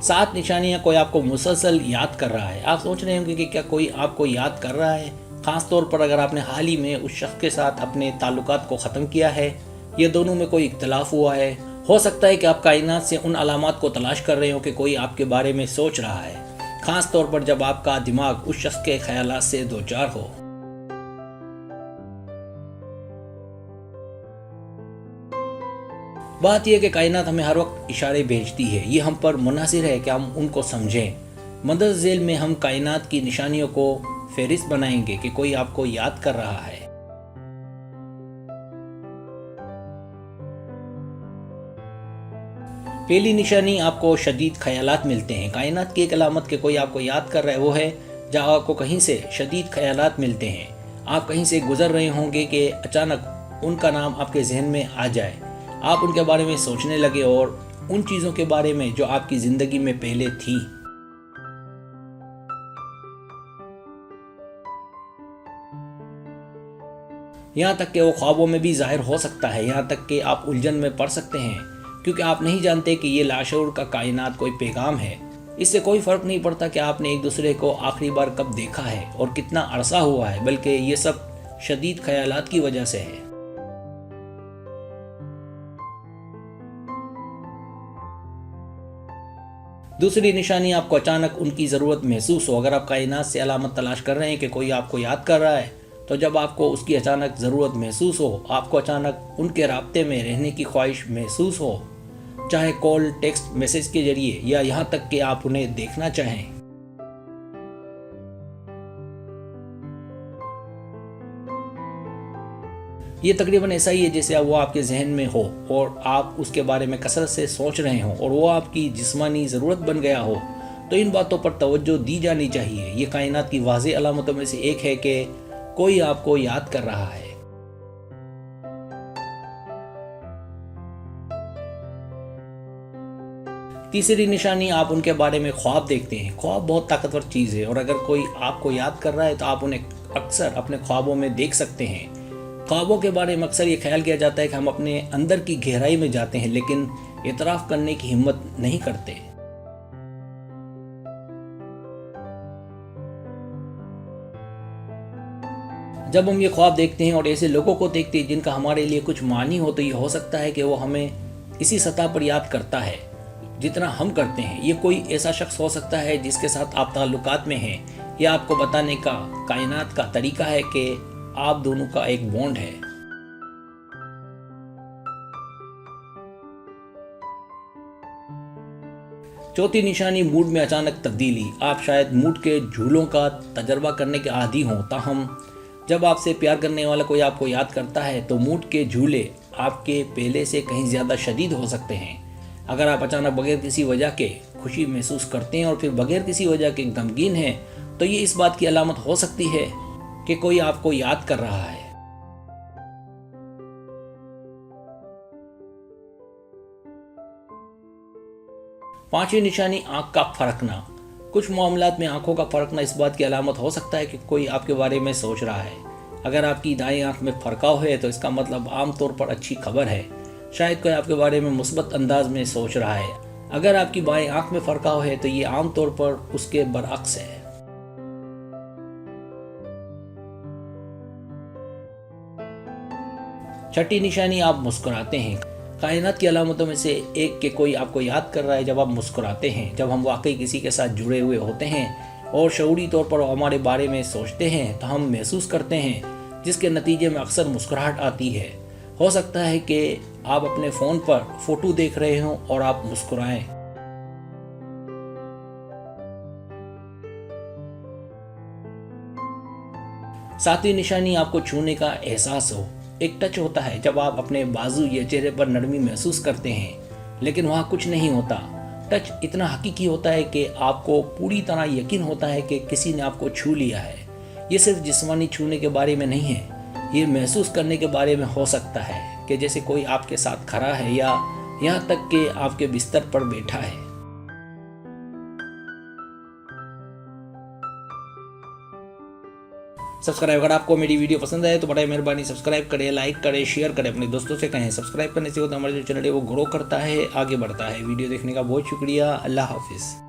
7 निशानियां कोई आपको मुसलसल याद कर रहा है। आप सोच रहे होंगे कि क्या कोई आपको याद कर रहा है, ख़ास तौर पर अगर आपने हाल ही में उस शख्स के साथ अपने ताल्लुकात को ख़त्म किया है या दोनों में कोई इख्तलाफ हुआ है। हो सकता है कि आप कायनात से उन अलामात को तलाश कर रहे हो कि कोई आपके बारे में सोच रहा है, ख़ास तौर पर जब आपका दिमाग उस शख्स के ख्यालात से दो चार हो। बात यह कि कायनात हमें हर वक्त इशारे भेजती है, ये हम पर मुनहसिर है कि हम उनको समझें। मदद झेल में हम कायनात की निशानियों को फहरिस्त बनाएंगे कि कोई आपको याद कर रहा है। पहली निशानी, आपको शदीद ख्यालात मिलते हैं। कायनात की एक अलामत के कोई आपको याद कर रहा है वो है जब आपको कहीं से शदीद ख्यालात मिलते हैं। आप कहीं से गुजर रहे होंगे कि अचानक उनका नाम आपके जहन में आ जाए, आप उनके बारे में सोचने लगे और उन चीज़ों के बारे में जो आपकी ज़िंदगी में पहले थी। यहाँ तक कि वो ख्वाबों में भी ज़ाहिर हो सकता है, यहाँ तक कि आप उलझन में पड़ सकते हैं क्योंकि आप नहीं जानते कि ये लाशऊर का कायनात कोई पैगाम है। इससे कोई फ़र्क नहीं पड़ता कि आपने एक दूसरे को आखिरी बार कब देखा है और कितना अरसा हुआ है, बल्कि ये सब शदीद ख्यालात की वजह से है। दूसरी निशानी, आपको अचानक उनकी ज़रूरत महसूस हो। अगर आप कायनात से अलामत तलाश कर रहे हैं कि कोई आपको याद कर रहा है, तो जब आपको उसकी अचानक ज़रूरत महसूस हो, आपको अचानक उनके राब्ते में रहने की ख्वाहिश महसूस हो, चाहे कॉल, टेक्स्ट मैसेज के जरिए या यहाँ तक कि आप उन्हें देखना चाहें। ये तकरीबन ऐसा ही है जैसे वो आपके जहन में हो और आप उसके बारे में कसरत से सोच रहे हो और वो आपकी जिस्मानी ज़रूरत बन गया हो। तो इन बातों पर तवज्जो दी जानी चाहिए। ये कायनात की वाज़ेह अलामतों में से एक है कि कोई आपको याद कर रहा है। तीसरी निशानी, आप उनके बारे में ख्वाब देखते हैं। ख्वाब बहुत ताकतवर चीज़ है और अगर कोई आपको याद कर रहा है तो आप उन्हें अक्सर अपने ख्वाबों में देख सकते हैं। ख्वाबों के बारे में अक्सर ये ख्याल किया जाता है कि हम अपने अंदर की गहराई में जाते हैं लेकिन इतराफ़ करने की हिम्मत नहीं करते। जब हम ये ख्वाब देखते हैं और ऐसे लोगों को देखते हैं जिनका हमारे लिए कुछ मानी हो, तो ये हो सकता है कि वो हमें इसी सतह पर याद करता है जितना हम करते हैं। ये कोई ऐसा शख्स हो सकता है जिसके साथ आप ताल्लुकात में हैं या आपको बताने का कायनात का तरीका है कि आप दोनों का एक बॉन्ड है। चौथी निशानी, मूड में अचानक तब्दीली। आप शायद मूड के झूलों का तजर्बा करने के आदी हों, ताहम जब आपसे प्यार करने वाला कोई आपको याद करता है तो मूड के झूले आपके पहले से कहीं ज़्यादा शदीद हो सकते हैं। अगर आप अचानक बगैर किसी वजह के खुशी महसूस करते हैं और फिर बगैर किसी वजह के गमगीन हैं, तो ये इस बात की अलामत हो सकती है कि कोई आपको याद कर रहा है। पांचवी निशानी, आंख का फरकना। कुछ मामलात में आंखों का फरकना इस बात की अलामत हो सकता है कि कोई आपके बारे में सोच रहा है। अगर आपकी दाईं आंख में फरकाव है तो इसका मतलब आमतौर पर अच्छी खबर है। शायद कोई आपके बारे में मुस्बत अंदाज में सोच रहा है। अगर आपकी बाईं आंख में फरकाव है तो ये आमतौर पर उसके बरअक्स है। छठी निशानी, आप मुस्कुराते हैं। कायनात की अलामतों में से एक के कोई आपको याद कर रहा है जब आप मुस्कुराते हैं। जब हम वाकई किसी के साथ जुड़े हुए होते हैं और शऊरी तौर पर हमारे बारे में सोचते हैं तो हम महसूस करते हैं, जिसके नतीजे में अक्सर मुस्कुराहट आती है। हो सकता है कि आप अपने फ़ोन पर फोटो देख रहे हों और आप मुस्कुराएं। सातवीं निशानी, आपको छूने का एहसास हो। एक टच होता है जब आप अपने बाजू या चेहरे पर नरमी महसूस करते हैं, लेकिन वहाँ कुछ नहीं होता। टच इतना हकीकी होता है कि आपको पूरी तरह यकीन होता है कि किसी ने आपको छू लिया है। ये सिर्फ जिस्मानी छूने के बारे में नहीं है, ये महसूस करने के बारे में हो सकता है कि जैसे कोई आपके साथ खड़ा है या यहाँ तक कि आपके बिस्तर पर बैठा है। सब्सक्राइब। अगर आपको मेरी वीडियो पसंद आए तो बड़ा मेहरबानी सब्सक्राइब करें, लाइक करें, शेयर करें, अपने दोस्तों से कहें। सब्सक्राइब करने से होता है हमारा जो चैनल है वो ग्रो करता है, आगे बढ़ता है। वीडियो देखने का बहुत शुक्रिया। अल्लाह हाफिज़।